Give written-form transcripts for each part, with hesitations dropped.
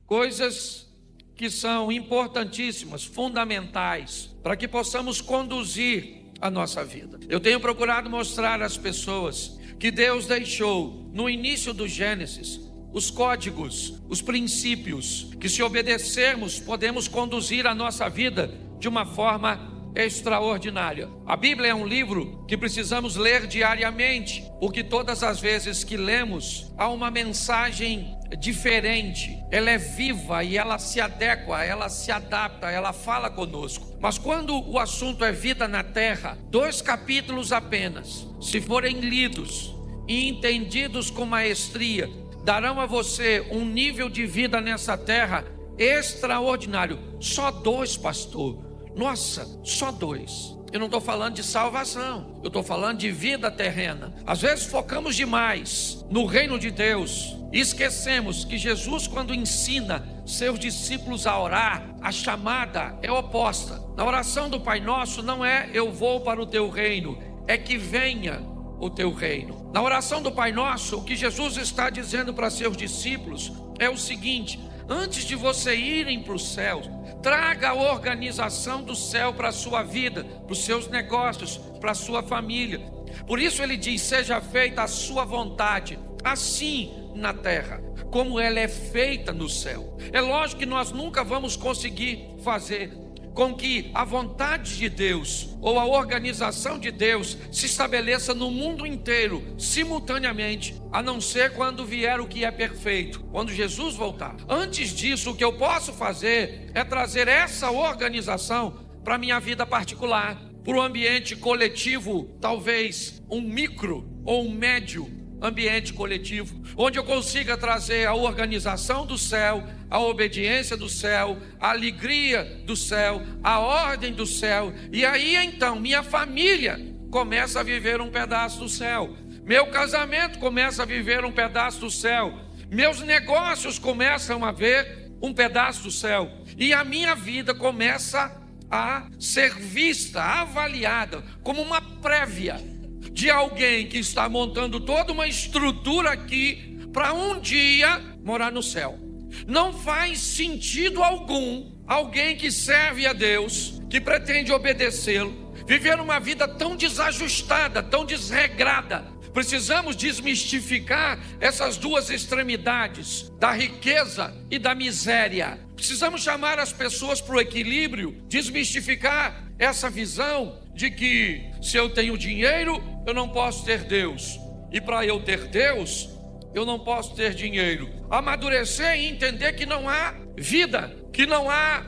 coisas que são importantíssimas, fundamentais, para que possamos conduzir a nossa vida. Eu tenho procurado mostrar às pessoas que Deus deixou no início do Gênesis os códigos, os princípios, que se obedecermos podemos conduzir a nossa vida de uma forma extraordinária. A Bíblia é um livro que precisamos ler diariamente, porque todas as vezes que lemos há uma mensagem diferente. Ela é viva e ela se adequa, ela se adapta, ela fala conosco. Mas quando o assunto é vida na terra, 2 capítulos apenas, se forem lidos e entendidos com maestria, darão a você um nível de vida nessa terra extraordinário. Só 2, pastor. Nossa, só 2. Eu não estou falando de salvação, eu estou falando de vida terrena. Às vezes focamos demais no reino de Deus e esquecemos que Jesus, quando ensina seus discípulos a orar, a chamada é oposta. Na oração do Pai Nosso não é eu vou para o teu reino, é que venha o teu reino. Na oração do Pai Nosso, o que Jesus está dizendo para seus discípulos é o seguinte: antes de você irem para o céu, traga a organização do céu para a sua vida, para os seus negócios, para a sua família. Por isso ele diz: seja feita a sua vontade, assim na terra, como ela é feita no céu. É lógico que nós nunca vamos conseguir fazer com que a vontade de Deus ou a organização de Deus se estabeleça no mundo inteiro simultaneamente, a não ser quando vier o que é perfeito, quando Jesus voltar. Antes disso, o que eu posso fazer é trazer essa organização para a minha vida particular, para o ambiente coletivo, talvez um micro ou um médio ambiente coletivo, onde eu consiga trazer a organização do céu, a obediência do céu, a alegria do céu, a ordem do céu. E aí então minha família começa a viver um pedaço do céu, meu casamento começa a viver um pedaço do céu, meus negócios começam a ver um pedaço do céu, e a minha vida começa a ser vista, avaliada como uma prévia de alguém que está montando toda uma estrutura aqui para um dia morar no céu. Não faz sentido algum alguém que serve a Deus, que pretende obedecê-lo, viver uma vida tão desajustada, tão desregrada. Precisamos desmistificar essas duas extremidades, da riqueza e da miséria. Precisamos chamar as pessoas para o equilíbrio, desmistificar essa visão de que se eu tenho dinheiro, eu não posso ter Deus, e para eu ter Deus, eu não posso ter dinheiro. Amadurecer e entender que não há vida, que não há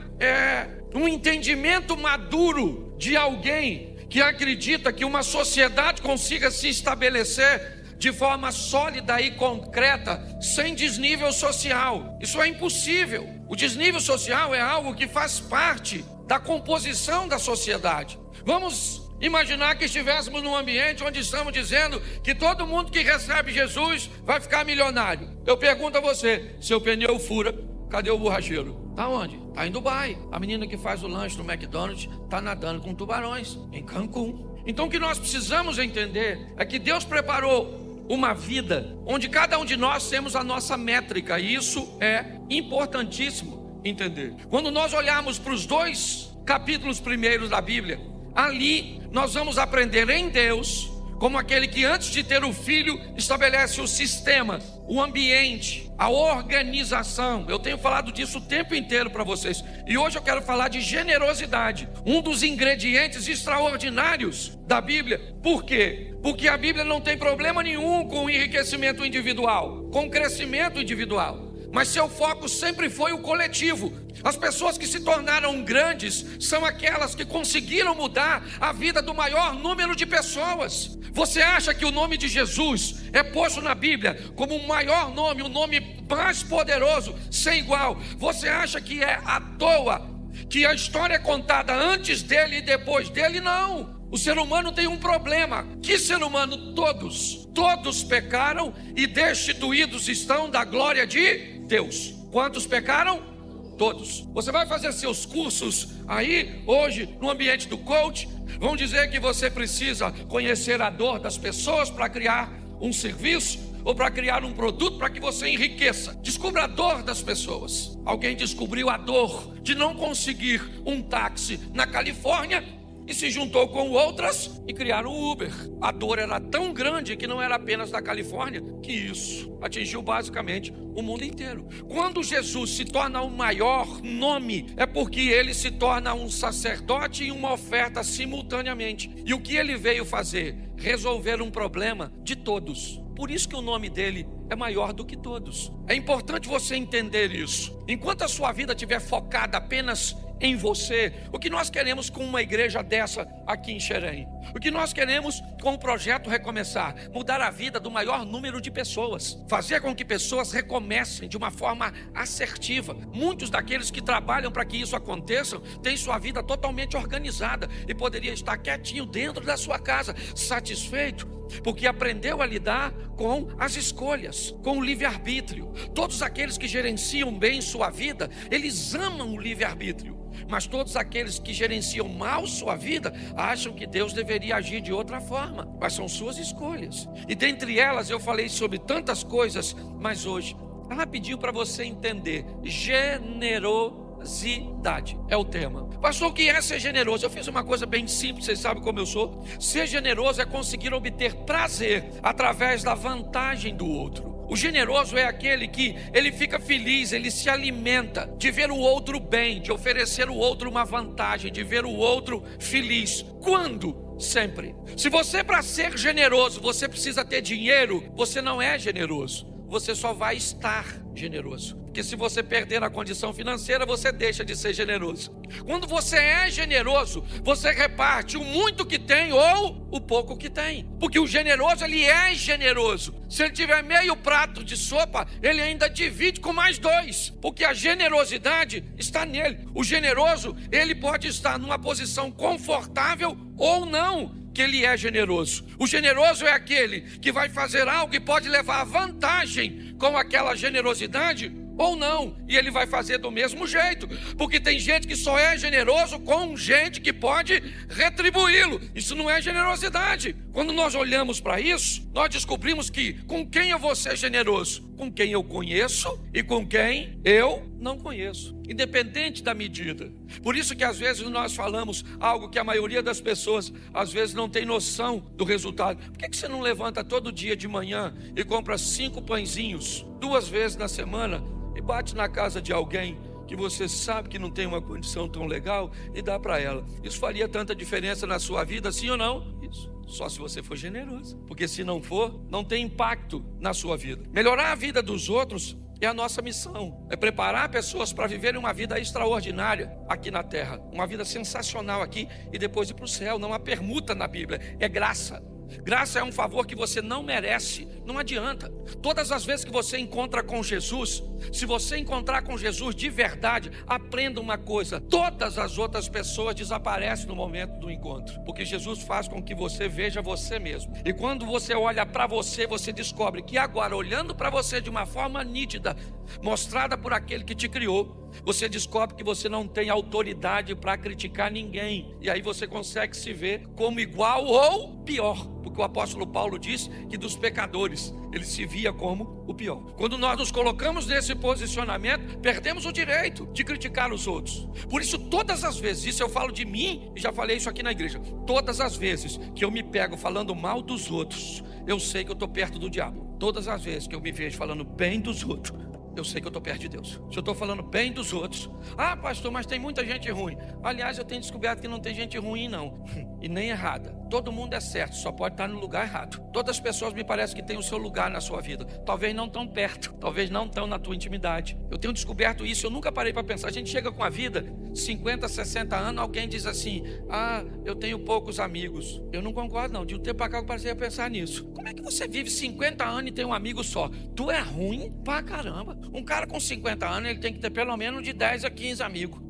um entendimento maduro de alguém que acredita que uma sociedade consiga se estabelecer de forma sólida e concreta, sem desnível social. Isso é impossível. O desnível social é algo que faz parte da composição da sociedade. Vamos imaginar que estivéssemos num ambiente onde estamos dizendo que todo mundo que recebe Jesus vai ficar milionário. Eu pergunto a você: seu pneu fura, cadê o borracheiro? Está onde? Está em Dubai. A menina que faz o lanche no McDonald's está nadando com tubarões em Cancún. Então o que nós precisamos entender é que Deus preparou uma vida onde cada um de nós temos a nossa métrica, e isso é importantíssimo entender. Quando nós olharmos para os 2 capítulos primeiros da Bíblia, ali nós vamos aprender em Deus como aquele que antes de ter o filho estabelece o sistema, o ambiente, a organização. Eu tenho falado disso o tempo inteiro para vocês, e hoje eu quero falar de generosidade, um dos ingredientes extraordinários da Bíblia. Por quê? Porque a Bíblia não tem problema nenhum com o enriquecimento individual, com o crescimento individual, mas seu foco sempre foi o coletivo. As pessoas que se tornaram grandes são aquelas que conseguiram mudar a vida do maior número de pessoas. Você acha que o nome de Jesus é posto na Bíblia como o maior nome, o nome mais poderoso, sem igual? Você acha que é à toa que a história é contada antes dele e depois dele? Não. O ser humano tem um problema. Que ser humano? Todos pecaram e destituídos estão da glória de Deus. Quantos pecaram? Todos. Você vai fazer seus cursos aí hoje no ambiente do coach, vão dizer que você precisa conhecer a dor das pessoas para criar um serviço. ou para criar um produto para que você enriqueça. Descubra a dor das pessoas. Alguém descobriu a dor de não conseguir um táxi na Califórnia e se juntou com outras e criaram o Uber. A dor era tão grande que não era apenas da Califórnia, que isso atingiu basicamente o mundo inteiro. Quando Jesus se torna o maior nome, é porque ele se torna um sacerdote e uma oferta simultaneamente. E o que ele veio fazer? Resolver um problema de todos. Por isso que o nome dele é maior do que todos. É importante você entender isso. Enquanto a sua vida estiver focada apenas em você, o que nós queremos com uma igreja dessa aqui em Xerém? O que nós queremos com o projeto Recomeçar? Mudar a vida do maior número de pessoas. Fazer com que pessoas recomecem de uma forma assertiva. Muitos daqueles que trabalham para que isso aconteça têm sua vida totalmente organizada e poderia estar quietinho dentro da sua casa, satisfeito, porque aprendeu a lidar com as escolhas, com o livre-arbítrio. Todos aqueles que gerenciam bem sua vida, eles amam o livre-arbítrio. Mas todos aqueles que gerenciam mal sua vida acham que Deus deveria agir de outra forma. Mas são suas escolhas. E dentre elas eu falei sobre tantas coisas, mas hoje, rapidinho para você entender: generosidade é o tema. Pastor, o que é ser generoso? Eu fiz uma coisa bem simples, vocês sabem como eu sou. Ser generoso é conseguir obter prazer através da vantagem do outro. O generoso é aquele que ele fica feliz, ele se alimenta de ver o outro bem, de oferecer ao outro uma vantagem, de ver o outro feliz. Quando? Sempre. Se você, para ser generoso, você precisa ter dinheiro, você não é generoso. Você só vai estar generoso. Porque se você perder a condição financeira, você deixa de ser generoso. Quando você é generoso, você reparte o muito que tem ou o pouco que tem. Porque o generoso, ele é generoso. Se ele tiver meio prato de sopa, ele ainda divide com mais 2. Porque a generosidade está nele. O generoso, ele pode estar numa posição confortável ou não, que ele é generoso. O generoso é aquele que vai fazer algo e pode levar vantagem com aquela generosidade ou não, e ele vai fazer do mesmo jeito, porque tem gente que só é generoso com gente que pode retribuí-lo. Isso não é generosidade. Quando nós olhamos para isso, nós descobrimos que com quem eu vou ser generoso? Com quem eu conheço e com quem eu não conheço, independente da medida. Por isso que às vezes nós falamos algo que a maioria das pessoas às vezes não tem noção do resultado. Por que você não levanta todo dia de manhã e compra 5 pãezinhos 2 vezes na semana e bate na casa de alguém que você sabe que não tem uma condição tão legal e dá para ela? Isso faria tanta diferença na sua vida, sim ou não? Isso. Só se você for generoso. Porque se não for, não tem impacto na sua vida. Melhorar a vida dos outros é a nossa missão. É preparar pessoas para viverem uma vida extraordinária aqui na terra. Uma vida sensacional aqui e depois ir para o céu. Não há permuta na Bíblia, é graça. Graça é um favor que você não merece. Não adianta. Todas as vezes que você encontra com Jesus, se você encontrar com Jesus de verdade, aprenda uma coisa: todas as outras pessoas desaparecem no momento do encontro, porque Jesus faz com que você veja você mesmo. E quando você olha para você, você descobre que agora, olhando para você de uma forma nítida, mostrada por aquele que te criou, você descobre que você não tem autoridade para criticar ninguém. E aí você consegue se ver como igual ou pior. Porque o apóstolo Paulo diz que dos pecadores ele se via como o pior. Quando nós nos colocamos nesse posicionamento, perdemos o direito de criticar os outros. Por isso, todas as vezes, isso eu falo de mim e já falei isso aqui na igreja, todas as vezes que eu me pego falando mal dos outros, eu sei que eu estou perto do diabo. Todas as vezes que eu me vejo falando bem dos outros, eu sei que eu estou perto de Deus. Se eu estou falando bem dos outros, ah, pastor, mas tem muita gente ruim. Aliás, eu tenho descoberto que não tem gente ruim não, e nem errada. Todo mundo é certo, só pode estar no lugar errado. Todas as pessoas me parece que têm o seu lugar na sua vida. Talvez não tão perto, talvez não tão na tua intimidade. Eu tenho descoberto isso, eu nunca parei para pensar. A gente chega com a vida, 50, 60 anos, alguém diz assim: ah, eu tenho poucos amigos. Eu não concordo não, de um tempo para cá eu passei a pensar nisso. Como é que você vive 50 anos e tem um amigo só? Tu é ruim pra caramba. Um cara com 50 anos, ele tem que ter pelo menos de 10 a 15 amigos.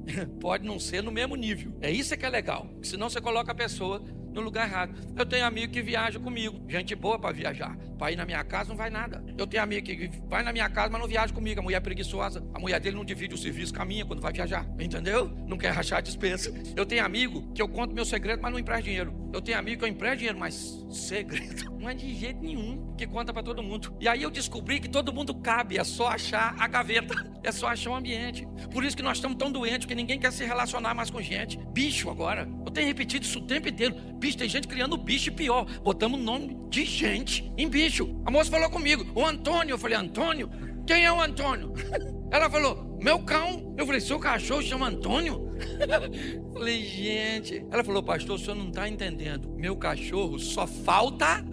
Pode não ser no mesmo nível. É isso que é legal, senão você coloca a pessoa no lugar errado. Eu tenho amigo que viaja comigo, gente boa para viajar. Para ir na minha casa não vai nada. Eu tenho amigo que vai na minha casa, mas não viaja comigo. A mulher é preguiçosa. A mulher dele não divide o serviço com a minha quando vai viajar. Entendeu? Não quer rachar a despesa. Eu tenho amigo que eu conto meu segredo, mas não empresta dinheiro. Eu tenho amigo que eu empresto dinheiro, mas segredo não é de jeito nenhum que conta para todo mundo. E aí eu descobri que todo mundo cabe, é só achar a gaveta, é só achar o ambiente. Por isso que nós estamos tão doentes, porque ninguém quer se relacionar mais com gente. Bicho agora, eu tenho repetido isso o tempo inteiro. Bicho, tem gente criando bicho e pior, botamos nome de gente em bicho. A moça falou comigo, o Antônio. Eu falei, Antônio? Quem é o Antônio? Ela falou, meu cão. Eu falei, seu cachorro chama Antônio? Falei, gente. Ela falou, pastor, o senhor não está entendendo. Meu cachorro só falta...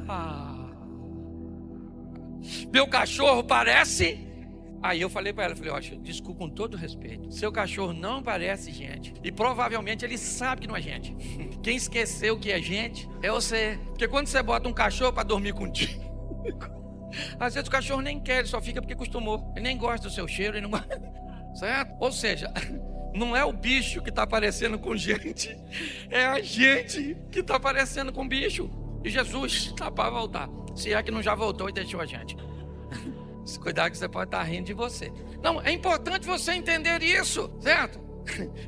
Meu cachorro parece... Aí eu falei para ela, falei, desculpa com todo respeito, seu cachorro não parece gente. E provavelmente ele sabe que não é gente. Quem esqueceu que é gente é você. Porque quando você bota um cachorro para dormir contigo, às vezes o cachorro nem quer, ele só fica porque acostumou. Ele nem gosta do seu cheiro, ele não... Certo? Ou seja, não é o bicho que está parecendo com gente, é a gente que está parecendo com bicho. E Jesus está para voltar, se é que não já voltou e deixou a gente. Cuidado que você pode estar rindo de você. Não, é importante você entender isso, certo?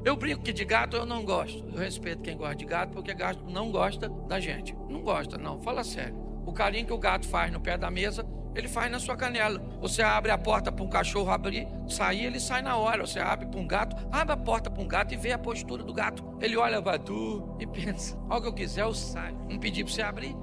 Eu brinco que de gato eu não gosto. Eu respeito quem gosta de gato, porque gato não gosta da gente. Não gosta, não, fala sério. O carinho que o gato faz no pé da mesa, ele faz na sua canela. Você abre a porta para um cachorro abrir, sair, ele sai na hora. Você abre para um gato, abre a porta para um gato e vê a postura do gato. Ele olha para tu e pensa, ao que eu quiser eu saio. Não pedi para você abrir.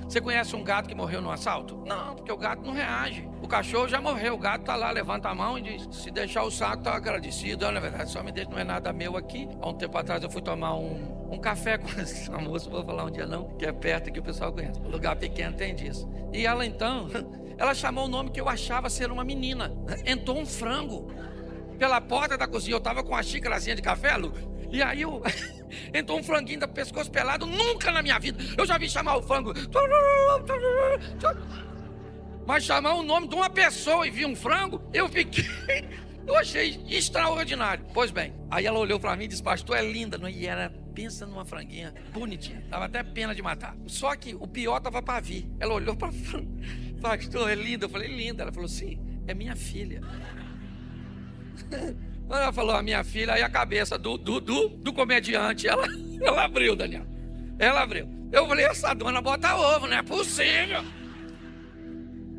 Você conhece um gato que morreu no assalto? Não, porque o gato não reage. O cachorro já morreu, o gato está lá, levanta a mão e diz, se deixar o saco, tá agradecido. Na verdade, só me deixa, não é nada meu aqui. Há um tempo atrás eu fui tomar um café com essa moça, vou falar um dia não, que é perto que o pessoal conhece. O lugar pequeno tem disso. E ela então, ela chamou o nome que eu achava ser uma menina. Entrou um frango pela porta da cozinha. Eu estava com uma xícarazinha de café, Lu, e aí entrou um franguinho da pescoço pelado. Nunca na minha vida eu já vi chamar o frango. Mas chamar o nome de uma pessoa e vi um frango, eu achei extraordinário. Pois bem, aí ela olhou para mim e disse, pastor, é linda, não? E era, pensa numa franguinha bonitinha, dava até pena de matar. Só que o pior estava para vir. Ela olhou para frango, pastor, é linda. Eu falei, linda. Ela falou, sim, é minha filha. Quando ela falou a minha filha, aí a cabeça do comediante, ela abriu, Daniel. Ela abriu. Eu falei, essa dona bota ovo, não é possível.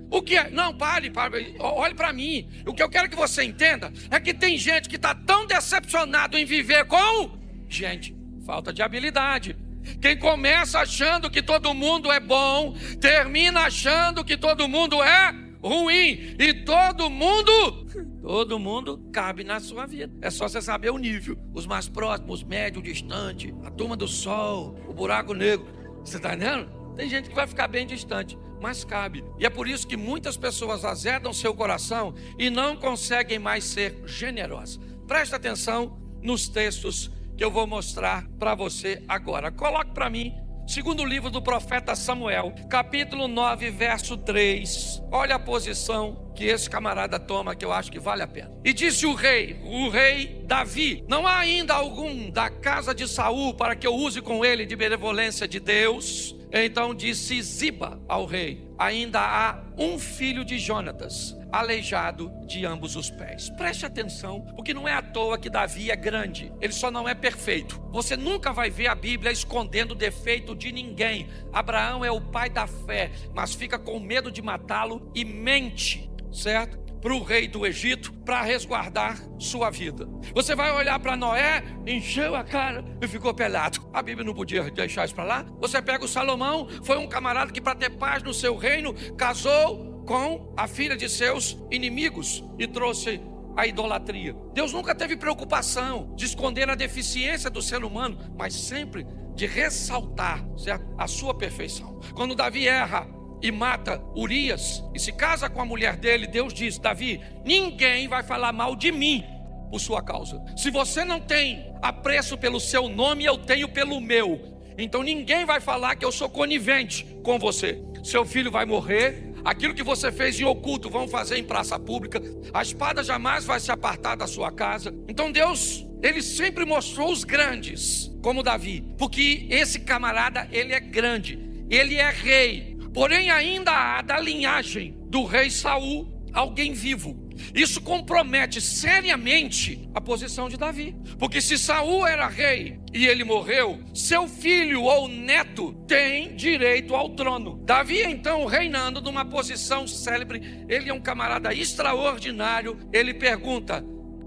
O que é? Não, pare, olhe para mim. O que eu quero que você entenda é que tem gente que está tão decepcionado em viver com gente, falta de habilidade. Quem começa achando que todo mundo é bom, termina achando que todo mundo é ruim. E todo mundo cabe na sua vida. É só você saber o nível. Os mais próximos, os médios, distantes, a turma do sol, o buraco negro. Você está entendendo? Tem gente que vai ficar bem distante, mas cabe. E é por isso que muitas pessoas azedam seu coração e não conseguem mais ser generosas. Presta atenção nos textos que eu vou mostrar para você agora. Coloque para mim, segundo livro do profeta Samuel, capítulo 9, verso 3. Olha a posição que esse camarada toma, que eu acho que vale a pena. E disse o rei Davi, não há ainda algum da casa de Saul para que eu use com ele de benevolência de Deus? Então disse Ziba ao rei, ainda há um filho de Jonatas, aleijado de ambos os pés. Preste atenção, porque não é à toa que Davi é grande, ele só não é perfeito. Você nunca vai ver a Bíblia escondendo o defeito de ninguém. Abraão é o pai da fé, mas fica com medo de matá-lo e mente, certo? Para o rei do Egito, para resguardar sua vida. Você vai olhar para Noé, encheu a cara e ficou pelado. A Bíblia não podia deixar isso para lá. Você pega o Salomão, foi um camarada que, para ter paz no seu reino, casou com a filha de seus inimigos e trouxe a idolatria. Deus nunca teve preocupação de esconder a deficiência do ser humano, mas sempre de ressaltar, certo? A sua perfeição. Quando Davi erra e mata Urias e se casa com a mulher dele, Deus diz, Davi, ninguém vai falar mal de mim por sua causa. Se você não tem apreço pelo seu nome, eu tenho pelo meu. Então ninguém vai falar que eu sou conivente com você. Seu filho vai morrer, aquilo que você fez em oculto vão fazer em praça pública, a espada jamais vai se apartar da sua casa. Então Deus, ele sempre mostrou os grandes, como Davi, porque esse camarada, ele é grande, ele é rei. Porém ainda há da linhagem do rei Saul alguém vivo. Isso compromete seriamente a posição de Davi. Porque se Saul era rei e ele morreu, seu filho ou neto tem direito ao trono. Davi, então, reinando numa posição célebre, ele é um camarada extraordinário. Ele pergunta: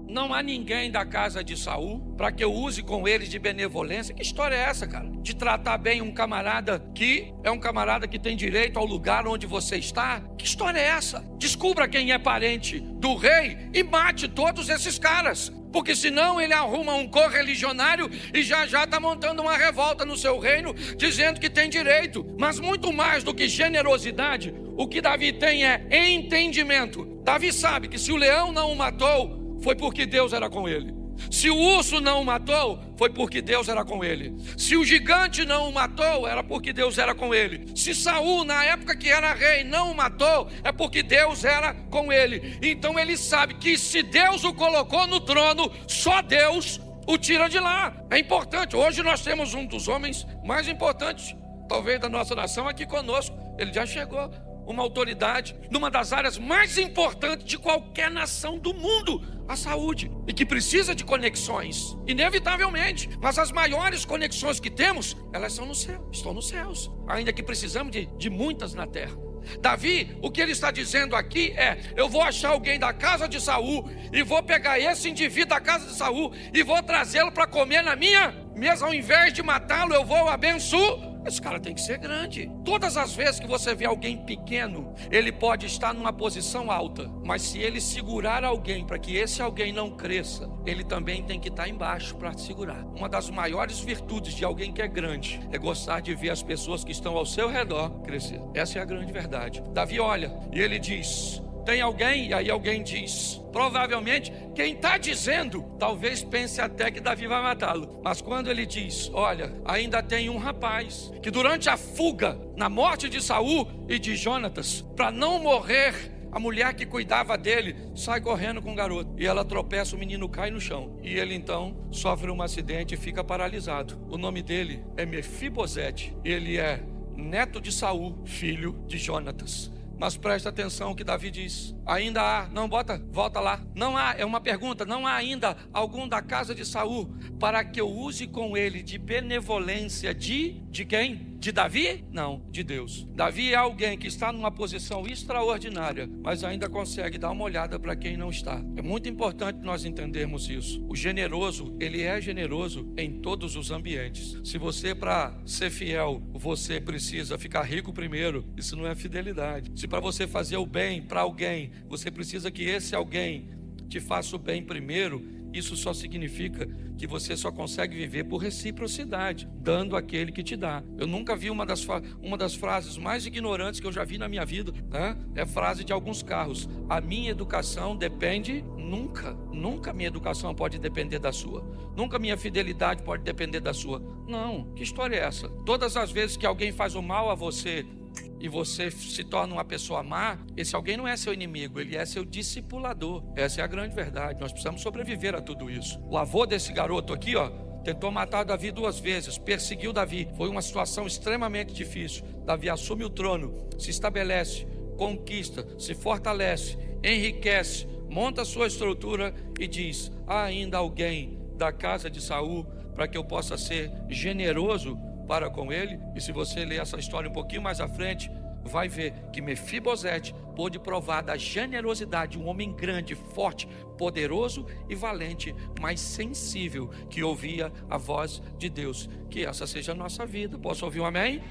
não há ninguém da casa de Saul para que eu use com ele de benevolência? Que história é essa, cara? De tratar bem um camarada que é um camarada que tem direito ao lugar onde você está? Que história é essa? Descubra quem é parente do rei e mate todos esses caras. Porque senão ele arruma um correligionário e já está montando uma revolta no seu reino, dizendo que tem direito. Mas muito mais do que generosidade, o que Davi tem é entendimento. Davi sabe que se o leão não o matou, foi porque Deus era com ele. Se o urso não o matou, foi porque Deus era com ele. Se o gigante não o matou, era porque Deus era com ele. Se Saul, na época que era rei, não o matou, é porque Deus era com ele. Então ele sabe que se Deus o colocou no trono, só Deus o tira de lá. É importante. Hoje nós temos um dos homens mais importantes, talvez, da nossa nação aqui conosco. Ele já chegou, uma autoridade numa das áreas mais importantes de qualquer nação do mundo, a saúde, e que precisa de conexões, inevitavelmente. Mas as maiores conexões que temos, elas são no céu, estão nos céus, ainda que precisamos de muitas na terra. Davi, o que ele está dizendo aqui é: eu vou achar alguém da casa de Saul e vou pegar esse indivíduo da casa de Saul e vou trazê-lo para comer na minha mesa. Ao invés de matá-lo, eu vou abençoar. Esse cara tem que ser grande. Todas as vezes que você vê alguém pequeno, ele pode estar numa posição alta, mas se ele segurar alguém para que esse alguém não cresça, ele também tem que estar embaixo para segurar. Uma das maiores virtudes de alguém que é grande é gostar de ver as pessoas que estão ao seu redor crescer. Essa é a grande verdade. Davi olha e ele diz: tem alguém? E aí alguém diz. Provavelmente quem está dizendo talvez pense até que Davi vai matá-lo. Mas quando ele diz: olha, ainda tem um rapaz que durante a fuga, na morte de Saul e de Jonatas, para não morrer, a mulher que cuidava dele sai correndo com o garoto e ela tropeça, o menino cai no chão e ele então sofre um acidente e fica paralisado. O nome dele é Mefibosete. Ele é neto de Saul, filho de Jonatas. Mas presta atenção o que Davi diz: ainda há, não, volta lá, não há, é uma pergunta, não há ainda algum da casa de Saul para que eu use com ele de benevolência de quem? De Davi? Não, de Deus. Davi é alguém que está numa posição extraordinária, mas ainda consegue dar uma olhada para quem não está. É muito importante nós entendermos isso. O generoso, ele é generoso em todos os ambientes. Se você, para ser fiel, você precisa ficar rico primeiro, isso não é fidelidade. Se para você fazer o bem para alguém, você precisa que esse alguém te faça o bem primeiro, isso só significa que você só consegue viver por reciprocidade, dando àquele que te dá. Eu nunca vi uma das frases mais ignorantes que eu já vi na minha vida, né? É a frase de alguns carros: a minha educação depende, nunca minha educação pode depender da sua, nunca minha fidelidade pode depender da sua. Não, que história é essa? Todas as vezes que alguém faz o mal a você e você se torna uma pessoa má, esse alguém não é seu inimigo, ele é seu discipulador. Essa é a grande verdade. Nós precisamos sobreviver a tudo isso. O avô desse garoto aqui, tentou matar Davi 2 vezes, perseguiu Davi. Foi uma situação extremamente difícil. Davi assume o trono, se estabelece, conquista, se fortalece, enriquece, monta a sua estrutura e diz: há ainda alguém da casa de Saul para que eu possa ser generoso para com ele. E se você ler essa história um pouquinho mais à frente, vai ver que Mefibosete pôde provar da generosidade de um homem grande, forte, poderoso e valente, mas sensível, que ouvia a voz de Deus. Que essa seja a nossa vida. Posso ouvir um amém?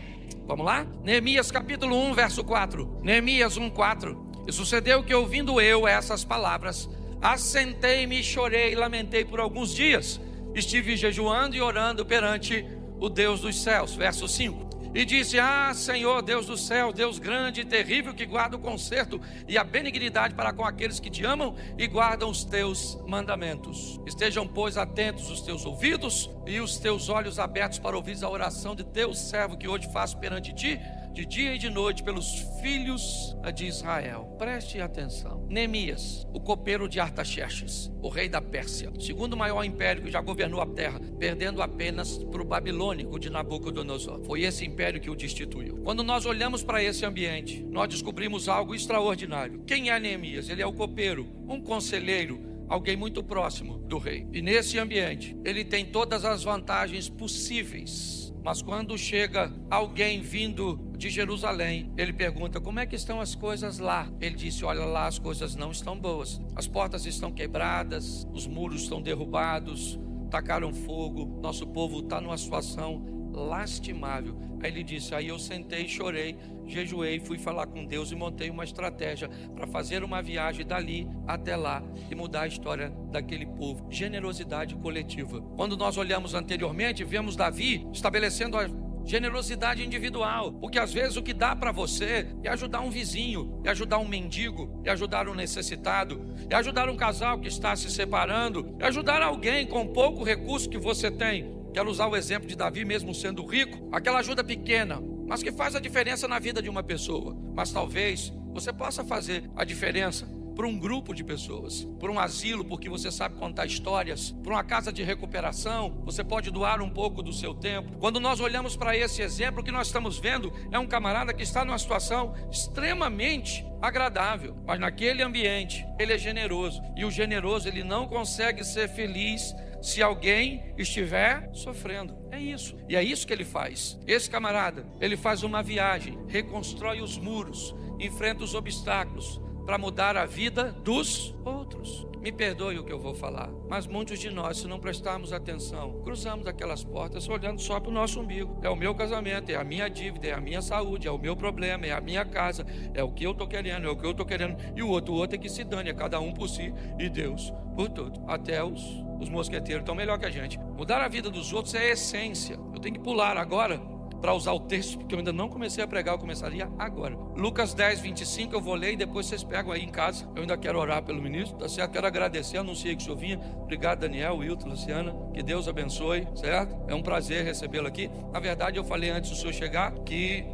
Vamos lá? Neemias capítulo 1, verso 4. Neemias 1, 4. E sucedeu que, ouvindo eu essas palavras, assentei-me, chorei e lamentei por alguns dias. Estive jejuando e orando perante o Deus dos céus. Verso 5. E disse: ah, Senhor, Deus do céu, Deus grande e terrível, que guarda o conserto e a benignidade para com aqueles que te amam e guardam os teus mandamentos. Estejam, pois, atentos os teus ouvidos e os teus olhos abertos para ouvir a oração de teu servo que hoje faço perante ti, de dia e de noite pelos filhos de Israel. Preste atenção. Neemias, o copeiro de Artaxerxes, o rei da Pérsia, o segundo maior império que já governou a terra, perdendo apenas para o babilônico de Nabucodonosor. Foi esse império que o destituiu. Quando nós olhamos para esse ambiente, nós descobrimos algo extraordinário. Quem é Neemias? Ele é o copeiro, um conselheiro, alguém muito próximo do rei. E nesse ambiente, ele tem todas as vantagens possíveis. Mas quando chega alguém vindo de Jerusalém, ele pergunta: como é que estão as coisas lá? Ele disse: olha, lá as coisas não estão boas. As portas estão quebradas, os muros estão derrubados, tacaram fogo, nosso povo está numa situação lastimável. Aí ele disse: aí eu sentei, chorei, jejuei, fui falar com Deus e montei uma estratégia para fazer uma viagem dali até lá e mudar a história daquele povo. Generosidade coletiva. Quando nós olhamos anteriormente, vemos Davi estabelecendo a generosidade individual, porque às vezes o que dá para você é ajudar um vizinho, é ajudar um mendigo, é ajudar um necessitado, é ajudar um casal que está se separando, é ajudar alguém com pouco recurso que você tem. Quero usar o exemplo de Davi, mesmo sendo rico, aquela ajuda pequena, mas que faz a diferença na vida de uma pessoa. Mas talvez você possa fazer a diferença para um grupo de pessoas, para um asilo, porque você sabe contar histórias, para uma casa de recuperação, você pode doar um pouco do seu tempo. Quando nós olhamos para esse exemplo, o que nós estamos vendo é um camarada que está numa situação extremamente agradável, mas naquele ambiente ele é generoso, e o generoso ele não consegue ser feliz se alguém estiver sofrendo. É isso. E é isso que ele faz. Esse camarada, ele faz uma viagem, reconstrói os muros, enfrenta os obstáculos para mudar a vida dos outros. Me perdoe o que eu vou falar, mas muitos de nós, se não prestarmos atenção, cruzamos aquelas portas olhando só para o nosso umbigo. É o meu casamento, é a minha dívida, é a minha saúde, é o meu problema, é a minha casa, é o que eu estou querendo, é o que eu estou querendo. E o outro é que se dane, é cada um por si e Deus por tudo. Até os mosqueteiros estão melhor que a gente. Mudar a vida dos outros é a essência. Eu tenho que pular agora para usar o texto, porque eu ainda não comecei a pregar, eu começaria agora. Lucas 10, 25, eu vou ler e depois vocês pegam aí em casa. Eu ainda quero orar pelo ministro, tá certo? Quero agradecer, anunciei que o senhor vinha. Obrigado, Daniel, Wilton, Luciana, que Deus abençoe, certo? É um prazer recebê-lo aqui. Na verdade, eu falei antes do senhor chegar que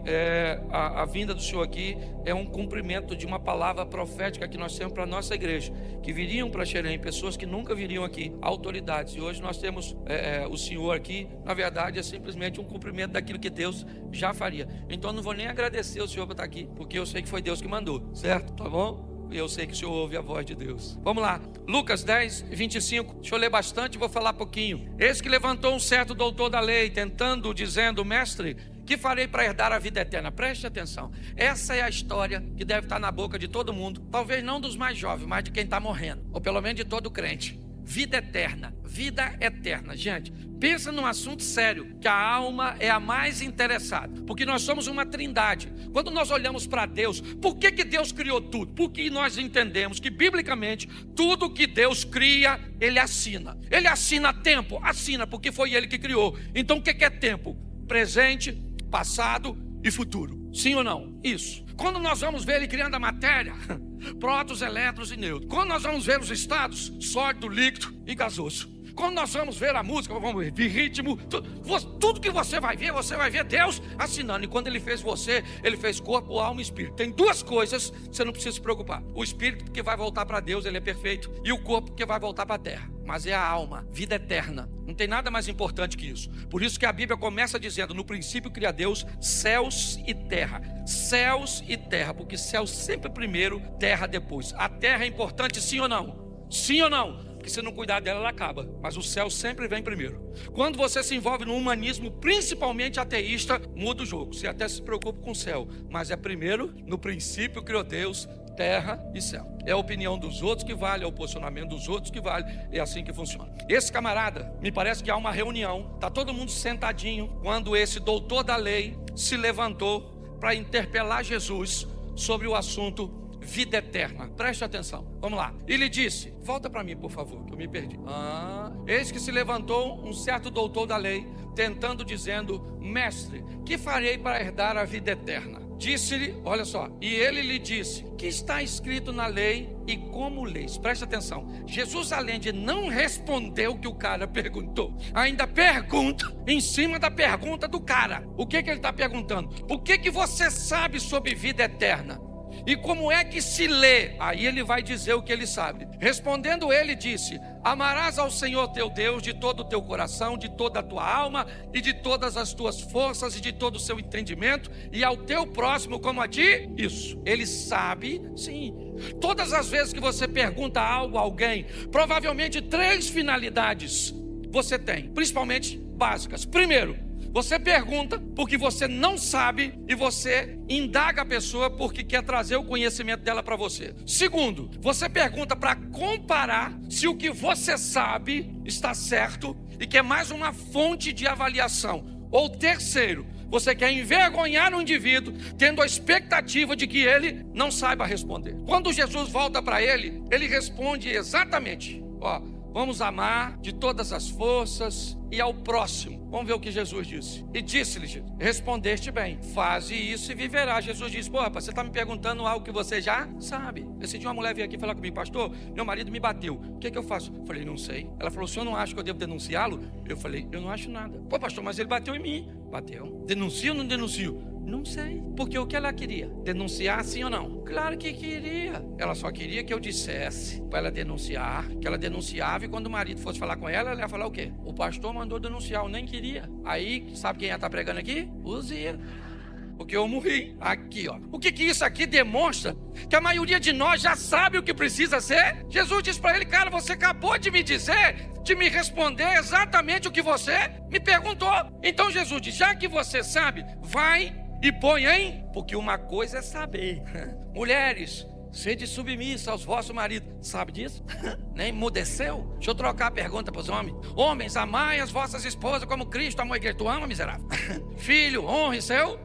a vinda do senhor aqui é um cumprimento de uma palavra profética que nós temos para a nossa igreja, que viriam para Xerém, pessoas que nunca viriam aqui, autoridades. E hoje nós temos o senhor aqui. Na verdade, é simplesmente um cumprimento daquilo que Deus já faria. Então eu não vou nem agradecer o senhor por estar aqui, porque eu sei que foi Deus que mandou, certo? Tá bom? E eu sei que o senhor ouve a voz de Deus. Vamos lá, Lucas 10, 25. Deixa eu ler bastante, vou falar pouquinho. Eis que levantou um certo doutor da lei, dizendo: mestre, que farei para herdar a vida eterna? Preste atenção. Essa é a história que deve estar na boca de todo mundo. Talvez não dos mais jovens, mas de quem está morrendo, ou pelo menos de todo crente. Vida eterna, vida eterna. Gente, pensa num assunto sério, que a alma é a mais interessada, porque nós somos uma trindade. Quando nós olhamos para Deus, por que Deus criou tudo? Porque nós entendemos que biblicamente tudo que Deus cria, Ele assina. Ele assina tempo, assina, porque foi Ele que criou. Então o que é tempo? Presente, passado e futuro. Sim ou não? Isso. Quando nós vamos ver Ele criando a matéria, prótons, elétrons e nêutrons. Quando nós vamos ver os estados, sólido, líquido e gasoso. Quando nós vamos ver a música, vamos ver ritmo, tudo que você vai ver Deus assinando. E quando Ele fez você, Ele fez corpo, alma e espírito. Tem duas coisas que você não precisa se preocupar: o espírito, que vai voltar para Deus, ele é perfeito, e o corpo, que vai voltar para a terra. Mas é a alma, vida eterna. Não tem nada mais importante que isso. Por isso que a Bíblia começa dizendo: no princípio cria Deus céus e terra. Céus e terra, porque céu sempre primeiro, terra depois. A terra é importante, sim ou não? Sim ou não? Porque se não cuidar dela, ela acaba. Mas o céu sempre vem primeiro. Quando você se envolve no humanismo, principalmente ateísta, muda o jogo. Você até se preocupa com o céu, mas é primeiro, no princípio criou Deus terra e céu. É a opinião dos outros que vale, é o posicionamento dos outros que vale. É assim que funciona. Esse camarada, me parece que há uma reunião, está todo mundo sentadinho, quando esse doutor da lei se levantou para interpelar Jesus sobre o assunto vida eterna. Preste atenção, vamos lá. Ele disse: volta para mim, por favor, que eu me perdi. Eis que se levantou um certo doutor da lei, dizendo: mestre, que farei para herdar a vida eterna? disse-lhe, olha só, e ele lhe disse: que está escrito na lei e como leis? Preste atenção. Jesus, além de não responder o que o cara perguntou, ainda pergunta em cima da pergunta do cara. O que ele está perguntando? O que você sabe sobre vida eterna? E como é que se lê? Aí ele vai dizer o que ele sabe. Respondendo ele, disse: amarás ao Senhor teu Deus de todo o teu coração, de toda a tua alma e de todas as tuas forças e de todo o seu entendimento, e ao teu próximo como a ti. Isso, ele sabe, sim. Todas as vezes que você pergunta algo a alguém, provavelmente 3 finalidades você tem, principalmente básicas. Primeiro, você pergunta porque você não sabe e você indaga a pessoa porque quer trazer o conhecimento dela para você. Segundo, você pergunta para comparar se o que você sabe está certo e quer mais uma fonte de avaliação. Ou terceiro, você quer envergonhar o indivíduo tendo a expectativa de que ele não saiba responder. Quando Jesus volta para ele, ele responde exatamente: vamos amar de todas as forças e ao próximo. Vamos ver o que Jesus disse. E disse-lhe: respondeste bem, faze isso e viverá. Jesus disse: rapaz, você está me perguntando algo que você já sabe. Esse dia uma mulher veio aqui falar comigo: pastor, meu marido me bateu, o que eu faço? Eu falei: não sei. Ela falou: o senhor não acha que eu devo denunciá-lo? Eu falei: eu não acho nada. Pô, pastor, mas ele bateu em mim. Bateu. Denuncio ou não denuncio? Não sei, porque o que ela queria? Denunciar sim ou não? Claro que queria. Ela só queria que eu dissesse para ela denunciar, que ela denunciava, e quando o marido fosse falar com ela, ela ia falar o quê? O pastor mandou denunciar, eu nem queria. Aí, sabe quem ia estar pregando aqui? Uzia. Porque eu morri. Aqui, ó. O que isso aqui demonstra? Que a maioria de nós já sabe o que precisa ser. Jesus disse para ele: cara, você acabou de me dizer, de me responder exatamente o que você me perguntou. Então Jesus disse: já que você sabe, vai e põe em... Porque uma coisa é saber. Mulheres, sede submissa aos vossos maridos. Sabe disso? Nem emudeceu? Deixa eu trocar a pergunta para os homens. Homens, amai as vossas esposas como Cristo amou a igreja. Tu ama, miserável? Filho, honre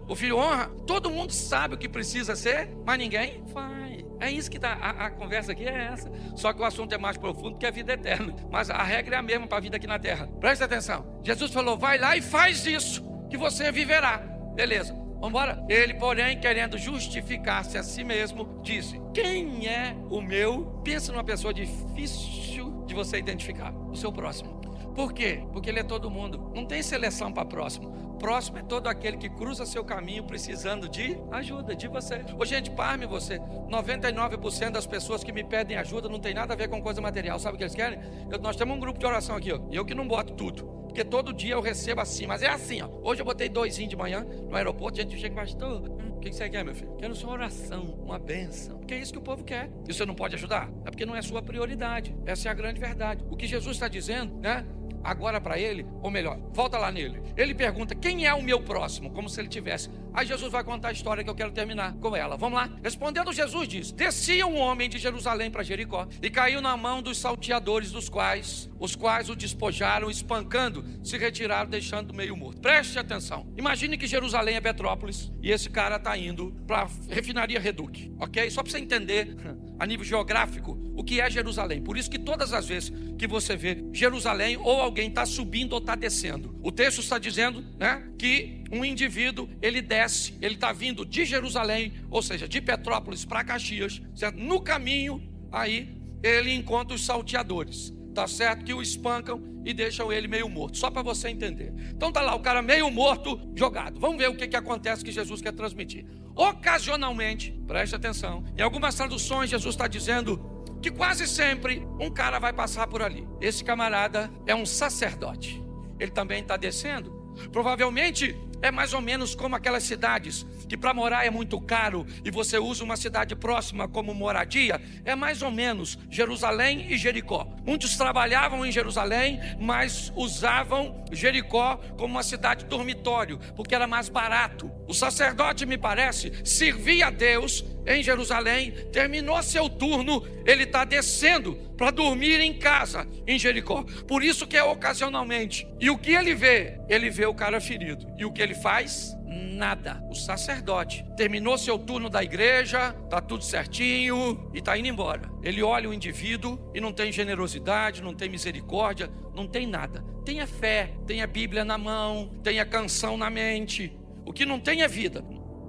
o filho honra. Todo mundo sabe o que precisa ser, mas ninguém faz. É isso que a conversa aqui é essa. Só que o assunto é mais profundo, que é a vida eterna. Mas a regra é a mesma para a vida aqui na terra. Presta atenção. Jesus falou: vai lá e faz isso, que você viverá. Beleza, vamos embora? Ele, porém, querendo justificar-se a si mesmo, disse: quem é o meu? Pensa numa pessoa difícil de você identificar: o seu próximo. Por quê? Porque ele é todo mundo. Não tem seleção para próximo. Próximo é todo aquele que cruza seu caminho precisando de ajuda, de você. Ô, gente, parme você. 99% das pessoas que me pedem ajuda não tem nada a ver com coisa material. Sabe o que eles querem? Nós temos um grupo de oração aqui, ó. E eu que não boto tudo, porque todo dia eu recebo assim. Mas é assim, ó. Hoje eu botei 2 de manhã no aeroporto. A gente chega e fala: pastor, o que você quer, meu filho? Quero só oração, uma bênção. Porque é isso que o povo quer. E você não pode ajudar? É porque não é sua prioridade. Essa é a grande verdade. O que Jesus está dizendo, né? Agora para ele, ou melhor, volta lá nele. Ele pergunta: quem é o meu próximo? Como se ele tivesse. Aí Jesus vai contar a história que eu quero terminar com ela. Vamos lá? Respondendo, Jesus diz: descia um homem de Jerusalém para Jericó e caiu na mão dos salteadores, os quais o despojaram, espancando, se retiraram, deixando meio morto. Preste atenção. Imagine que Jerusalém é Petrópolis e esse cara está indo para a refinaria Reduc, ok? Só para você entender a nível geográfico o que é Jerusalém. Por isso que todas as vezes que você vê Jerusalém, ou alguém está subindo ou está descendo. O texto está dizendo, né, que um indivíduo, ele desce, ele está vindo de Jerusalém, ou seja, de Petrópolis para Caxias, certo? No caminho, aí ele encontra os salteadores, tá certo? Que o espancam e deixam ele meio morto, só para você entender. Então tá lá o cara meio morto, jogado. Vamos ver o que acontece, que Jesus quer transmitir. Ocasionalmente, preste atenção, em algumas traduções Jesus está dizendo que quase sempre um cara vai passar por ali. Esse camarada é um sacerdote. Ele também está descendo. Provavelmente é mais ou menos como aquelas cidades que para morar é muito caro e você usa uma cidade próxima como moradia. É mais ou menos Jerusalém e Jericó. Muitos trabalhavam em Jerusalém, mas usavam Jericó como uma cidade dormitório, porque era mais barato. O sacerdote, me parece, servia a Deus em Jerusalém, terminou seu turno, ele está descendo para dormir em casa em Jericó. Por isso que é ocasionalmente. E o que ele vê? Ele vê o cara ferido. E o que ele faz? Nada. O sacerdote terminou seu turno da igreja, está tudo certinho e está indo embora. Ele olha o indivíduo e não tem generosidade, não tem misericórdia, não tem nada. Tem a fé, tem a Bíblia na mão, tem a canção na mente. O que não tem é vida.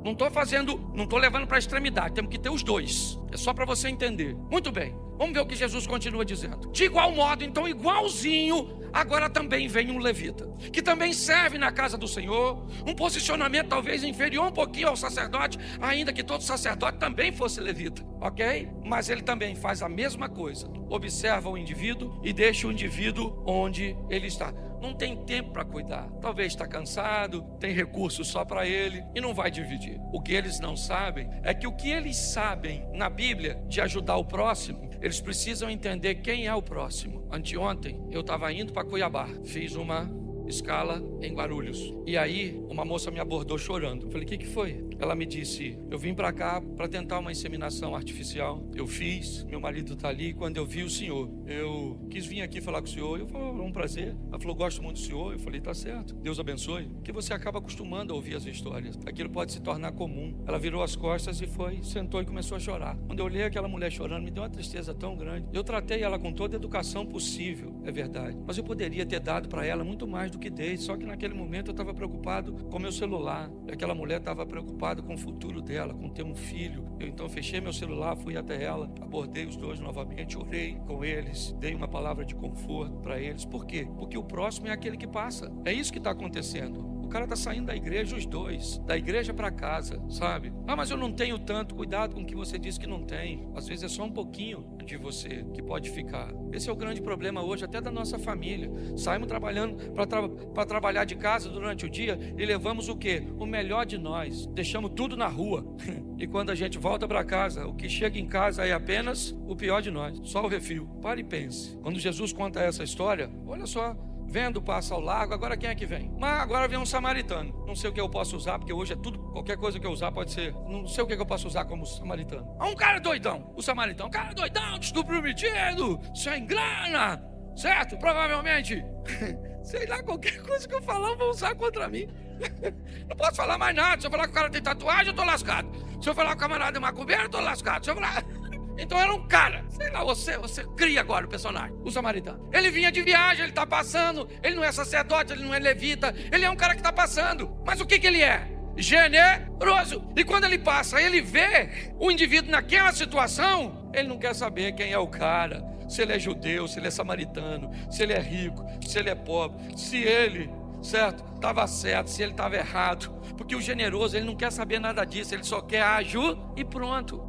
Não estou levando para a extremidade, temos que ter os dois. É só para você entender. Muito bem, vamos ver o que Jesus continua dizendo. De igual modo, então, igualzinho, agora também vem um levita, que também serve na casa do Senhor, um posicionamento talvez inferior um pouquinho ao sacerdote, ainda que todo sacerdote também fosse levita, ok? Mas ele também faz a mesma coisa, observa o indivíduo e deixa o indivíduo onde ele está. Não tem tempo para cuidar, talvez está cansado, tem recursos só para ele e não vai dividir. O que eles não sabem é que o que eles sabem na Bíblia de ajudar o próximo, eles precisam entender quem é o próximo. Anteontem eu estava indo para Cuiabá, fiz uma escala em Guarulhos, e aí uma moça me abordou chorando. Eu falei, o que foi? Ela me disse, eu vim para cá para tentar uma inseminação artificial, eu fiz, meu marido está ali, quando eu vi o senhor, eu quis vir aqui falar com o senhor. Eu falei, é um prazer. Ela falou, gosto muito do senhor. Eu falei, tá certo, Deus abençoe. Porque você acaba acostumando a ouvir as histórias, aquilo pode se tornar comum. Ela virou as costas e foi, sentou e começou a chorar. Quando eu olhei aquela mulher chorando, me deu uma tristeza tão grande. Eu tratei ela com toda a educação possível, é verdade, mas eu poderia ter dado para ela muito mais do que dei. Só que naquele momento eu estava preocupado com meu celular, e aquela mulher estava preocupada com o futuro dela, com ter um filho. Eu então fechei meu celular, fui até ela, abordei os dois novamente, orei com eles, dei uma palavra de conforto para eles. Por quê? Porque o próximo é aquele que passa. É isso que está acontecendo. O cara está saindo da igreja, os dois, da igreja para casa, sabe? Ah, mas eu não tenho tanto. Cuidado com o que você diz que não tem. Às vezes é só um pouquinho de você que pode ficar. Esse é o grande problema hoje, até da nossa família. Saímos trabalhando para trabalhar de casa durante o dia e levamos o quê? O melhor de nós. Deixamos tudo na rua. E quando a gente volta para casa, o que chega em casa é apenas o pior de nós. Só o refil. Pare e pense. Quando Jesus conta essa história, olha só. Vendo passa ao largo, agora quem é que vem? Mas agora vem um samaritano. Não sei o que eu posso usar, porque hoje é tudo, qualquer coisa que eu usar pode ser. Não sei o que eu posso usar como samaritano. Um cara doidão, o samaritano. Um cara doidão, desprometido, sem grana, certo? Provavelmente, sei lá, qualquer coisa que eu falar, vão usar contra mim. Não posso falar mais nada. Se eu falar que o cara tem tatuagem, eu tô lascado. Se eu falar que o camarada é macumbeiro, eu tô lascado. Se eu falar... Então era um cara, sei lá, você cria agora o personagem, o samaritano. Ele vinha de viagem, ele está passando, ele não é sacerdote, ele não é levita, ele é um cara que está passando. Mas o que ele é? Generoso. E quando ele passa, ele vê o indivíduo naquela situação, ele não quer saber quem é o cara, se ele é judeu, se ele é samaritano, se ele é rico, se ele é pobre, se ele... certo? Estava certo, se ele estava errado. Porque o generoso, ele não quer saber nada disso, ele só quer ajudar e pronto.